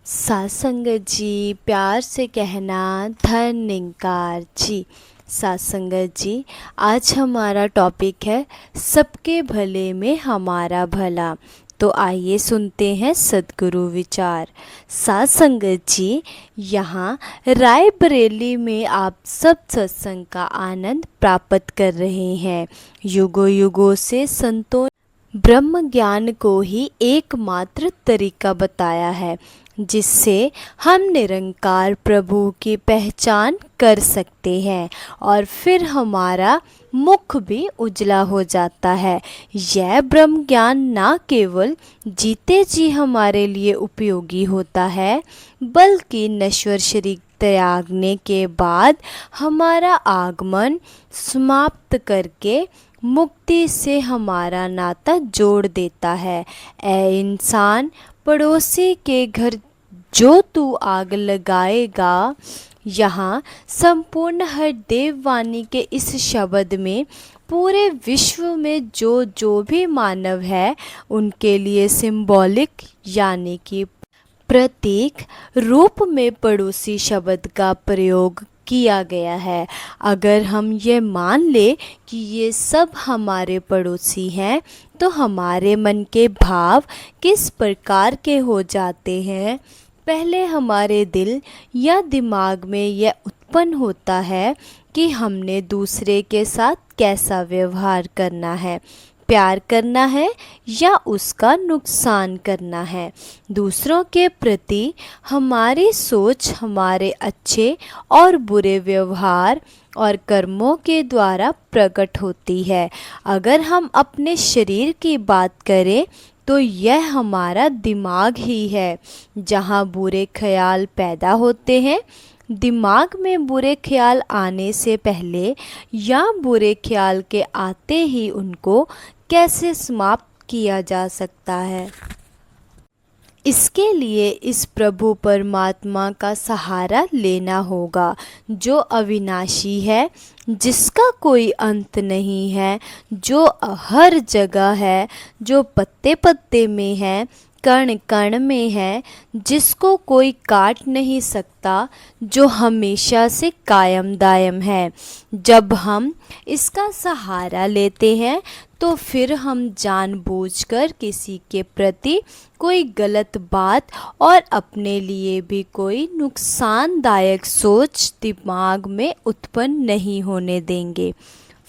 साथ संगत जी, प्यार से कहना धन्यकार जी। साथ संगत जी, आज हमारा टॉपिक है सबके भले में हमारा भला। तो आइए सुनते हैं सद्गुरु विचार। साथ संगत जी, यहाँ रायबरेली में आप सब सत्संग का आनंद प्राप्त कर रहे हैं। युगों युगों से संतों ब्रह्म ज्ञान को ही एकमात्र तरीका बताया है जिससे हम निरंकार प्रभु की पहचान कर सकते हैं और फिर हमारा मुख भी उजला हो जाता है। यह ब्रह्म ज्ञान न केवल जीते जी हमारे लिए उपयोगी होता है बल्कि नश्वर शरीर त्यागने के बाद हमारा आगमन समाप्त करके मुक्ति से हमारा नाता जोड़ देता है। ऐ इंसान, पड़ोसी के घर जो तू आग लगाएगा। यहाँ संपूर्ण हर देववाणी के इस शब्द में पूरे विश्व में जो भी मानव है उनके लिए सिंबॉलिक यानी कि प्रतीक रूप में पड़ोसी शब्द का प्रयोग किया गया है। अगर हम ये मान ले कि ये सब हमारे पड़ोसी हैं तो हमारे मन के भाव किस प्रकार के हो जाते हैं। पहले हमारे दिल या दिमाग में यह उत्पन्न होता है कि हमने दूसरे के साथ कैसा व्यवहार करना है, प्यार करना है या उसका नुकसान करना है। दूसरों के प्रति हमारी सोच हमारे अच्छे और बुरे व्यवहार और कर्मों के द्वारा प्रकट होती है। अगर हम अपने शरीर की बात करें तो यह हमारा दिमाग ही है जहाँ बुरे ख्याल पैदा होते हैं। दिमाग में बुरे ख्याल आने से पहले या बुरे ख्याल के आते ही उनको कैसे समाप्त किया जा सकता है, इसके लिए इस प्रभु परमात्मा का सहारा लेना होगा जो अविनाशी है, जिसका कोई अंत नहीं है, जो हर जगह है, जो पत्ते पत्ते में है, कण कण में है, जिसको कोई काट नहीं सकता, जो हमेशा से कायम दायम है। जब हम इसका सहारा लेते हैं तो फिर हम जानबूझकर किसी के प्रति कोई गलत बात और अपने लिए भी कोई नुकसानदायक सोच दिमाग में उत्पन्न नहीं होने देंगे।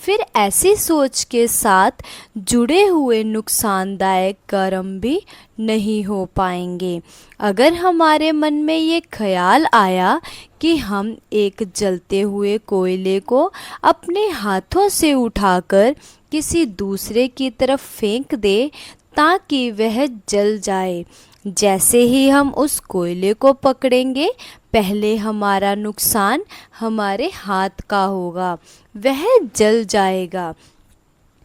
फिर ऐसी सोच के साथ जुड़े हुए नुकसानदायक कर्म भी नहीं हो पाएंगे। अगर हमारे मन में ये ख्याल आया कि हम एक जलते हुए कोयले को अपने हाथों से उठाकर किसी दूसरे की तरफ फेंक दे ताकि वह जल जाए, जैसे ही हम उस कोयले को पकड़ेंगे पहले हमारा नुकसान हमारे हाथ का होगा, वह जल जाएगा।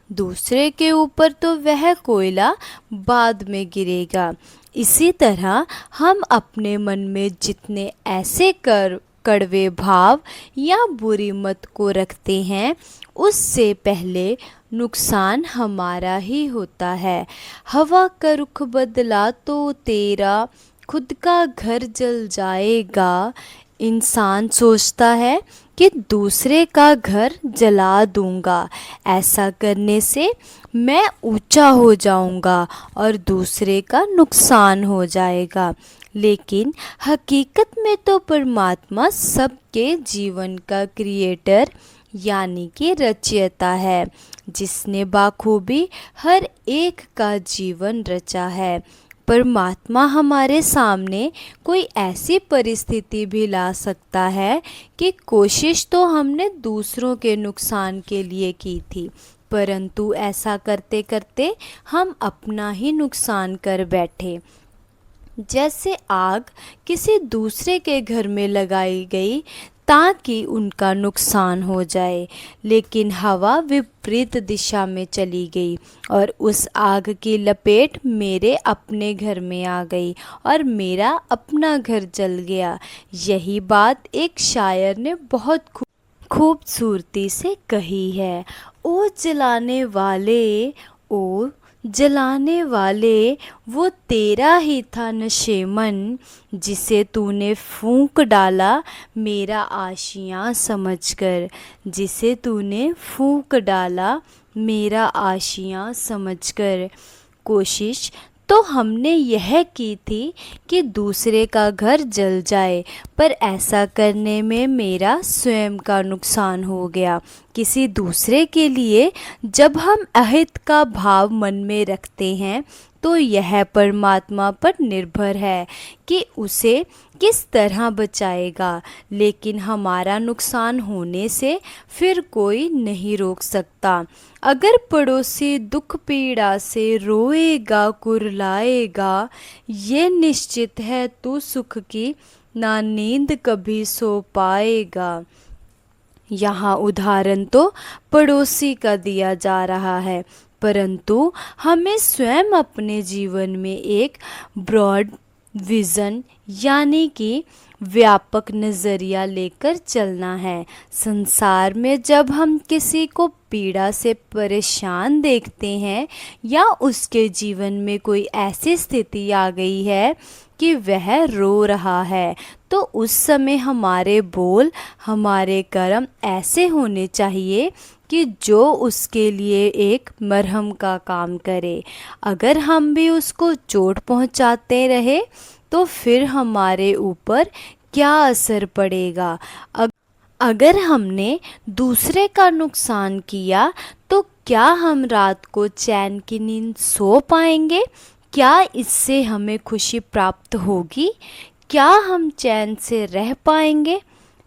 दूसरे के ऊपर तो वह कोयला बाद में गिरेगा। इसी तरह हम अपने मन में जितने ऐसे कड़वे भाव या बुरी मत को रखते हैं उससे पहले नुकसान हमारा ही होता है। हवा का रुख बदला तो तेरा खुद का घर जल जाएगा। इंसान सोचता है कि दूसरे का घर जला दूंगा, ऐसा करने से मैं ऊंचा हो जाऊंगा और दूसरे का नुकसान हो जाएगा। लेकिन हकीकत में तो परमात्मा सबके जीवन का क्रिएटर यानी कि रचयिता है, जिसने बाखूबी हर एक का जीवन रचा है। परमात्मा हमारे सामने कोई ऐसी परिस्थिति भी ला सकता है कि कोशिश तो हमने दूसरों के नुकसान के लिए की थी, परंतु ऐसा करते करते हम अपना ही नुकसान कर बैठे। जैसे आग किसी दूसरे के घर में लगाई गई ताकि उनका नुकसान हो जाए, लेकिन हवा विपरीत दिशा में चली गई और उस आग की लपेट मेरे अपने घर में आ गई और मेरा अपना घर जल गया। यही बात एक शायर ने बहुत खूबसूरती से कही है। ओ जलाने वाले, ओ जलाने वाले वो तेरा ही था नशेमन, जिसे तूने फूंक डाला मेरा आशियाँ समझकर, जिसे तूने फूंक डाला मेरा आशियाँ समझकर। कोशिश तो हमने यह की थी कि दूसरे का घर जल जाए, पर ऐसा करने में मेरा स्वयं का नुकसान हो गया। किसी दूसरे के लिए जब हम अहित का भाव मन में रखते हैं तो यह परमात्मा पर निर्भर है कि उसे किस तरह बचाएगा, लेकिन हमारा नुकसान होने से फिर कोई नहीं रोक सकता। अगर पड़ोसी दुख पीड़ा से रोएगा कुरलाएगा, ये निश्चित है तू सुख की ना नींद कभी सो पाएगा। यहाँ उदाहरण तो पड़ोसी का दिया जा रहा है, परंतु हमें स्वयं अपने जीवन में एक ब्रॉड विज़न यानी कि व्यापक नज़रिया लेकर चलना है। संसार में जब हम किसी को पीड़ा से परेशान देखते हैं या उसके जीवन में कोई ऐसी स्थिति आ गई है कि वह रो रहा है, तो उस समय हमारे बोल, हमारे कर्म ऐसे होने चाहिए कि जो उसके लिए एक मरहम का काम करे। अगर हम भी उसको चोट पहुंचाते रहे तो फिर हमारे ऊपर क्या असर पड़ेगा। अगर हमने दूसरे का नुकसान किया तो क्या हम रात को चैन की नींद सो पाएंगे? क्या इससे हमें खुशी प्राप्त होगी? क्या हम चैन से रह पाएंगे?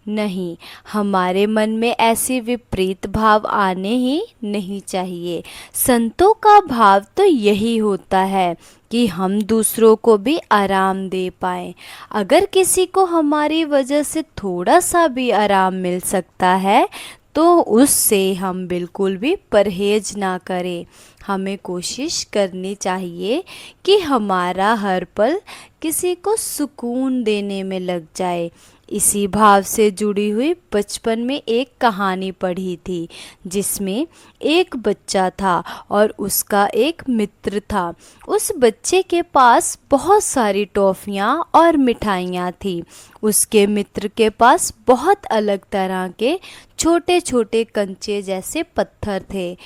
नहीं, हमारे मन में ऐसी विपरीत भाव आने ही नहीं चाहिए। संतों का भाव तो यही होता है कि हम दूसरों को भी आराम दे पाएं। अगर किसी को हमारी वजह से थोड़ा सा भी आराम मिल सकता है तो उससे हम बिल्कुल भी परहेज ना करें। हमें कोशिश करनी चाहिए कि हमारा हर पल किसी को सुकून देने में लग जाए। इसी भाव से जुड़ी हुई बचपन में एक कहानी पढ़ी थी, जिसमें एक बच्चा था और उसका एक मित्र था। उस बच्चे के पास बहुत सारी टॉफ़ियाँ और मिठाइयाँ थी। उसके मित्र के पास बहुत अलग तरह के छोटे छोटे कंचे जैसे पत्थर थे।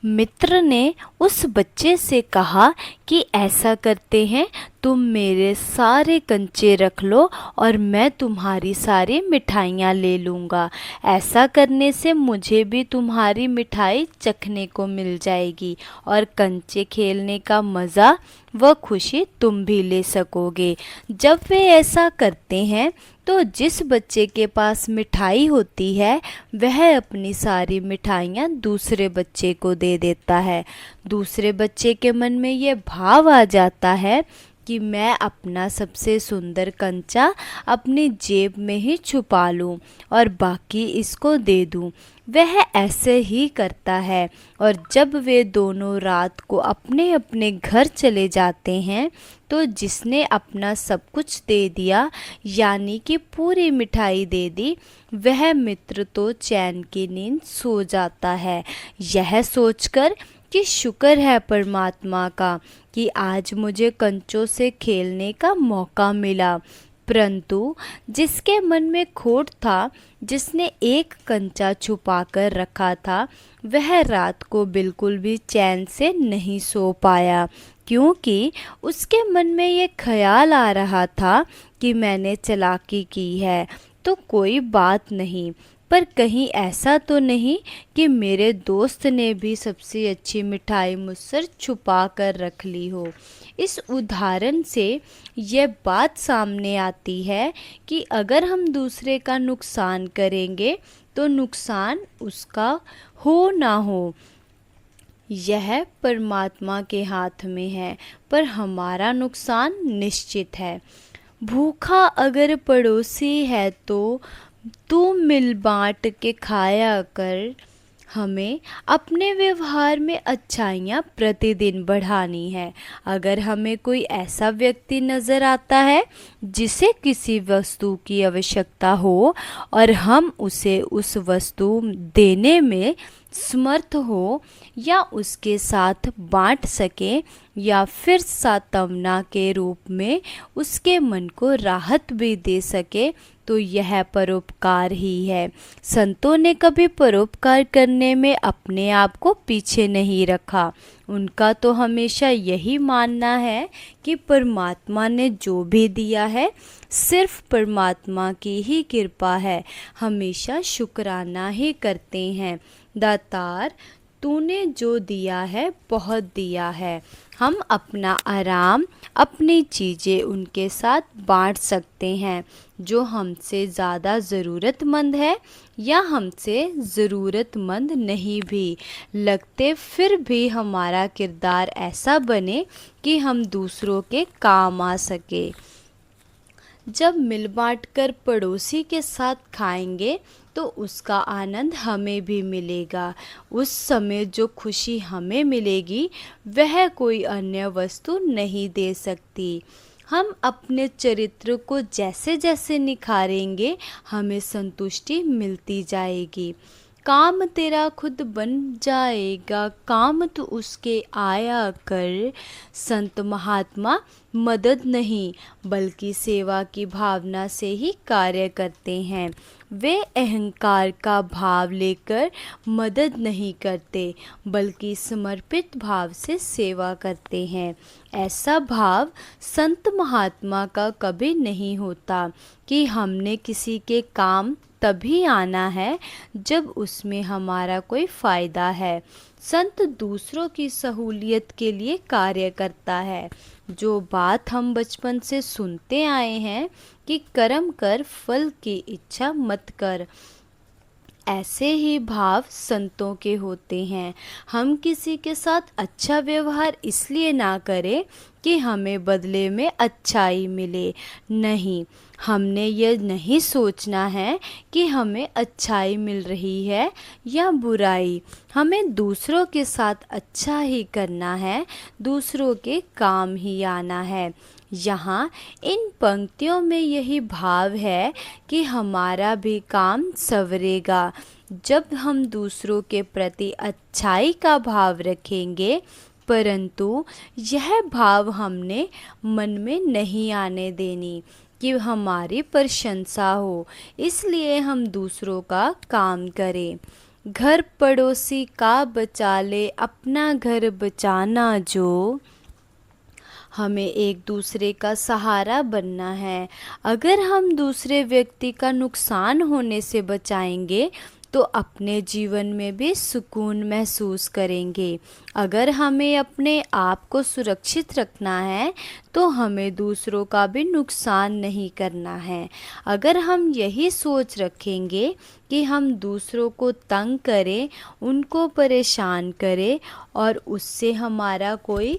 मित्र ने उस बच्चे से कहा कि ऐसा करते हैं, तुम मेरे सारे कंचे रख लो और मैं तुम्हारी सारी मिठाइयाँ ले लूँगा। ऐसा करने से मुझे भी तुम्हारी मिठाई चखने को मिल जाएगी और कंचे खेलने का मज़ा व खुशी तुम भी ले सकोगे। जब वे ऐसा करते हैं तो जिस बच्चे के पास मिठाई होती है वह अपनी सारी मिठाइयाँ दूसरे बच्चे को दे देता है। दूसरे बच्चे के मन में ये भाव आ जाता है कि मैं अपना सबसे सुंदर कंचा अपनी जेब में ही छुपा लूं और बाकी इसको दे दूं। वह ऐसे ही करता है और जब वे दोनों रात को अपने अपने घर चले जाते हैं तो जिसने अपना सब कुछ दे दिया यानी कि पूरी मिठाई दे दी, वह मित्र तो चैन की नींद सो जाता है, यह सोचकर कि शुक्र है परमात्मा का कि आज मुझे कंचों से खेलने का मौका मिला। परंतु जिसके मन में खोट था, जिसने एक कंचा छुपा कर रखा था, वह रात को बिल्कुल भी चैन से नहीं सो पाया, क्योंकि उसके मन में ये ख्याल आ रहा था कि मैंने चालाकी की है तो कोई बात नहीं, पर कहीं ऐसा तो नहीं कि मेरे दोस्त ने भी सबसे अच्छी मिठाई मुझसे छुपा कर रख ली हो। इस उदाहरण से यह बात सामने आती है कि अगर हम दूसरे का नुकसान करेंगे तो नुकसान उसका हो ना हो, यह परमात्मा के हाथ में है, पर हमारा नुकसान निश्चित है। भूखा अगर पड़ोसी है तो तू मिल बाँट के खाया कर। हमें अपने व्यवहार में अच्छाइयाँ प्रतिदिन बढ़ानी है। अगर हमें कोई ऐसा व्यक्ति नज़र आता है जिसे किसी वस्तु की आवश्यकता हो और हम उसे उस वस्तु देने में समर्थ हो या उसके साथ बांट सके या फिर सांत्वना के रूप में उसके मन को राहत भी दे सके, तो यह परोपकार ही है। संतों ने कभी परोपकार करने में अपने आप को पीछे नहीं रखा। उनका तो हमेशा यही मानना है कि परमात्मा ने जो भी दिया है सिर्फ परमात्मा की ही कृपा है। हमेशा शुक्राना ही करते हैं, दातार तूने जो दिया है बहुत दिया है। हम अपना आराम, अपनी चीज़ें उनके साथ बांट सकते हैं जो हमसे ज़्यादा ज़रूरतमंद है या हमसे ज़रूरतमंद नहीं भी लगते, फिर भी हमारा किरदार ऐसा बने कि हम दूसरों के काम आ सके। जब मिल बांट कर पड़ोसी के साथ खाएंगे तो उसका आनंद हमें भी मिलेगा। उस समय जो खुशी हमें मिलेगी वह कोई अन्य वस्तु नहीं दे सकती। हम अपने चरित्र को जैसे जैसे निखारेंगे हमें संतुष्टि मिलती जाएगी। काम तेरा खुद बन जाएगा, काम तो उसके आया कर। संत महात्मा मदद नहीं बल्कि सेवा की भावना से ही कार्य करते हैं। वे अहंकार का भाव लेकर मदद नहीं करते बल्कि समर्पित भाव से सेवा करते हैं। ऐसा भाव संत महात्मा का कभी नहीं होता कि हमने किसी के काम तभी आना है जब उसमें हमारा कोई फ़ायदा है। संत दूसरों की सहूलियत के लिए कार्य करता है। जो बात हम बचपन से सुनते आए हैं कि कर्म कर फल की इच्छा मत कर, ऐसे ही भाव संतों के होते हैं। हम किसी के साथ अच्छा व्यवहार इसलिए ना करें कि हमें बदले में अच्छाई मिले, नहीं, हमने यह नहीं सोचना है कि हमें अच्छाई मिल रही है या बुराई। हमें दूसरों के साथ अच्छा ही करना है, दूसरों के काम ही आना है। यहाँ इन पंक्तियों में यही भाव है कि हमारा भी काम संवरेगा जब हम दूसरों के प्रति अच्छाई का भाव रखेंगे, परंतु यह भाव हमने मन में नहीं आने देनी कि हमारी प्रशंसा हो, इसलिए हम दूसरों का काम करें। घर पड़ोसी का बचा ले, अपना घर बचाना जो। हमें एक दूसरे का सहारा बनना है। अगर हम दूसरे व्यक्ति का नुकसान होने से बचाएंगे तो अपने जीवन में भी सुकून महसूस करेंगे। अगर हमें अपने आप को सुरक्षित रखना है तो हमें दूसरों का भी नुकसान नहीं करना है। अगर हम यही सोच रखेंगे कि हम दूसरों को तंग करें, उनको परेशान करें और उससे हमारा कोई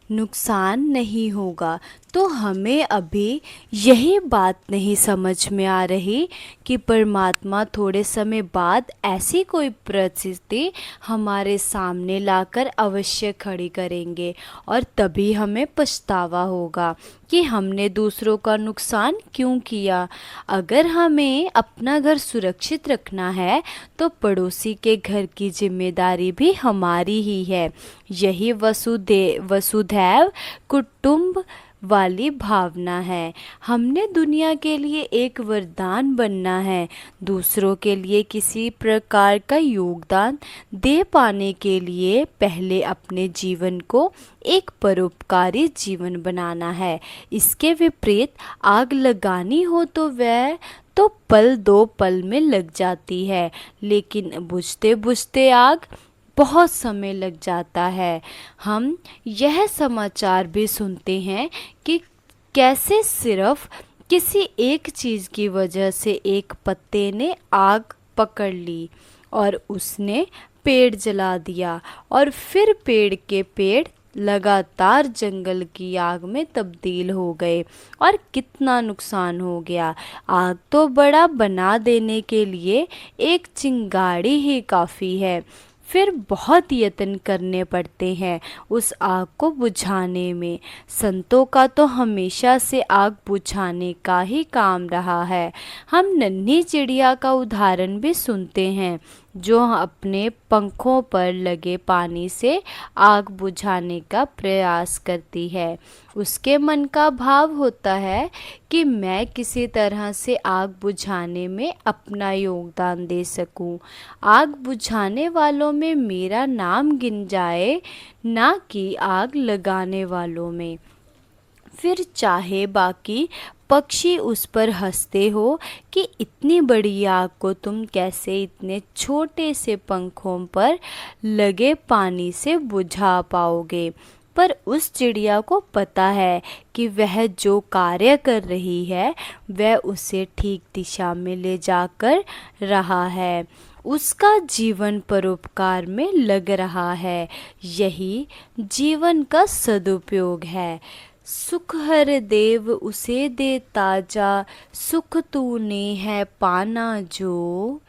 नुकसान नहीं होगा, तो हमें अभी यही बात नहीं समझ में आ रही कि परमात्मा थोड़े समय बाद ऐसी कोई परिस्थिति हमारे सामने लाकर अवश्य खड़ी करेंगे और तभी हमें पछतावा होगा कि हमने दूसरों का नुकसान क्यों किया। अगर हमें अपना घर सुरक्षित रखना है तो पड़ोसी के घर की जिम्मेदारी भी हमारी ही है। यही वसुधैव कुटुंब वाली भावना है। हमने दुनिया के लिए एक वरदान बनना है। दूसरों के लिए किसी प्रकार का योगदान दे पाने के लिए पहले अपने जीवन को एक परोपकारी जीवन बनाना है। इसके विपरीत आग लगानी हो तो वह तो पल दो पल में लग जाती है, लेकिन बुझते बुझते आग बहुत समय लग जाता है। हम यह समाचार भी सुनते हैं कि कैसे सिर्फ किसी एक चीज़ की वजह से एक पत्ते ने आग पकड़ ली और उसने पेड़ जला दिया और फिर पेड़ के पेड़ लगातार जंगल की आग में तब्दील हो गए और कितना नुकसान हो गया। आग तो बड़ा बना देने के लिए एक चिंगारी ही काफ़ी है, फिर बहुत यत्न करने पड़ते हैं उस आग को बुझाने में। संतों का तो हमेशा से आग बुझाने का ही काम रहा है। हम नन्ही चिड़िया का उदाहरण भी सुनते हैं जो अपने पंखों पर लगे पानी से आग बुझाने का प्रयास करती है। उसके मन का भाव होता है कि मैं किसी तरह से आग बुझाने में अपना योगदान दे सकूं, आग बुझाने वालों में मेरा नाम गिन जाए, ना कि आग लगाने वालों में। फिर चाहे बाकी पक्षी उस पर हंसते हो कि इतनी बड़ी आग को तुम कैसे इतने छोटे से पंखों पर लगे पानी से बुझा पाओगे, पर उस चिड़िया को पता है कि वह जो कार्य कर रही है वह उसे ठीक दिशा में ले जाकर रहा है, उसका जीवन परोपकार में लग रहा है। यही जीवन का सदुपयोग है। सुख हर देव उसे दे ताजा, सुख तूने है पाना जो।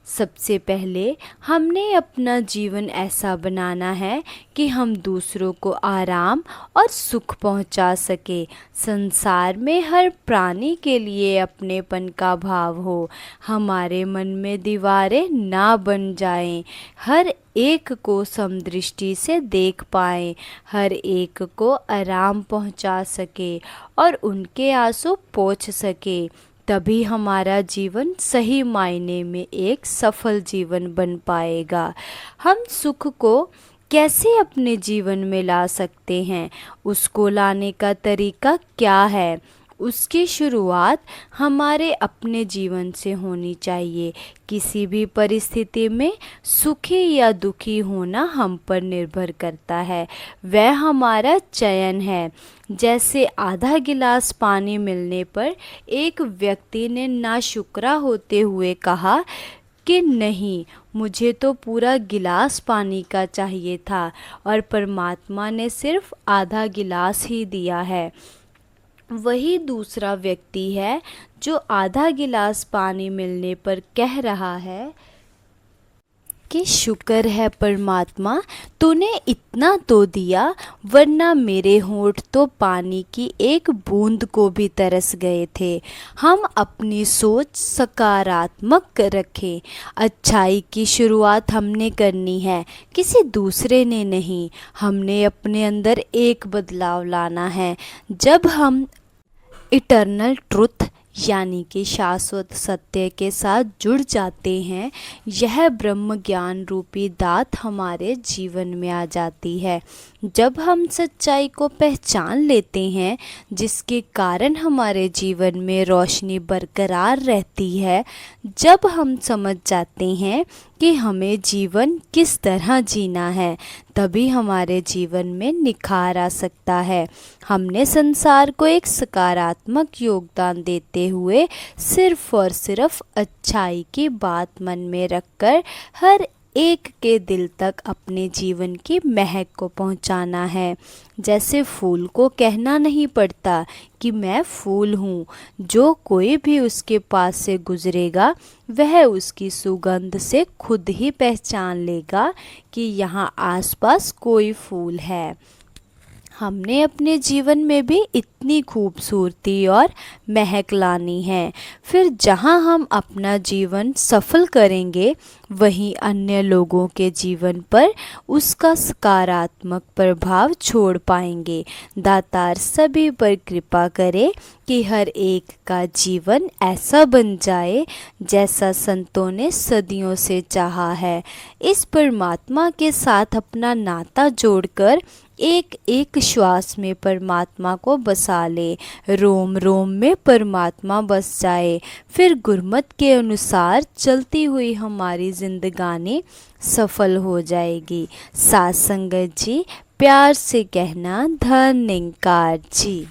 सबसे पहले हमने अपना जीवन ऐसा बनाना है कि हम दूसरों को आराम और सुख पहुंचा सके। संसार में हर प्राणी के लिए अपनेपन का भाव हो, हमारे मन में दीवारें ना बन जाएं, हर एक को समदृष्टि से देख पाएं, हर एक को आराम पहुंचा सके और उनके आंसू पोंछ सके। तभी हमारा जीवन सही मायने में एक सफल जीवन बन पाएगा। हम सुख को कैसे अपने जीवन में ला सकते हैं, उसको लाने का तरीका क्या है? उसकी शुरुआत हमारे अपने जीवन से होनी चाहिए। किसी भी परिस्थिति में सुखी या दुखी होना हम पर निर्भर करता है, वह हमारा चयन है। जैसे आधा गिलास पानी मिलने पर एक व्यक्ति ने नाशुक्रा होते हुए कहा कि नहीं, मुझे तो पूरा गिलास पानी का चाहिए था और परमात्मा ने सिर्फ आधा गिलास ही दिया है। वही दूसरा व्यक्ति है जो आधा गिलास पानी मिलने पर कह रहा है कि शुक्र है परमात्मा, तूने इतना तो दिया, वरना मेरे होंठ तो पानी की एक बूंद को भी तरस गए थे। हम अपनी सोच सकारात्मक रखें। अच्छाई की शुरुआत हमने करनी है, किसी दूसरे ने नहीं। हमने अपने अंदर एक बदलाव लाना है। जब हम इटर्नल ट्रुथ यानी कि शाश्वत सत्य के साथ जुड़ जाते हैं, यह ब्रह्म ज्ञान रूपी दात हमारे जीवन में आ जाती है। जब हम सच्चाई को पहचान लेते हैं, जिसके कारण हमारे जीवन में रोशनी बरकरार रहती है, जब हम समझ जाते हैं कि हमें जीवन किस तरह जीना है, तभी हमारे जीवन में निखार आ सकता है। हमने संसार को एक सकारात्मक योगदान देते हुए सिर्फ और सिर्फ अच्छाई की बात मन में रखकर हर एक के दिल तक अपने जीवन की महक को पहुंचाना है। जैसे फूल को कहना नहीं पड़ता कि मैं फूल हूँ, जो कोई भी उसके पास से गुजरेगा वह उसकी सुगंध से खुद ही पहचान लेगा कि यहाँ आसपास कोई फूल है। हमने अपने जीवन में भी इतनी खूबसूरती और महक लानी है। फिर जहाँ हम अपना जीवन सफल करेंगे, वहीं अन्य लोगों के जीवन पर उसका सकारात्मक प्रभाव छोड़ पाएंगे। दातार सभी पर कृपा करे कि हर एक का जीवन ऐसा बन जाए जैसा संतों ने सदियों से चाहा है। इस परमात्मा के साथ अपना नाता जोड़कर एक एक श्वास में परमात्मा को बसा ले, रोम रोम में परमात्मा बस जाए। फिर गुरमत के अनुसार चलती हुई हमारी जिंदगानी सफल हो जाएगी। साथ संगत जी, प्यार से कहना धन्यकार जी।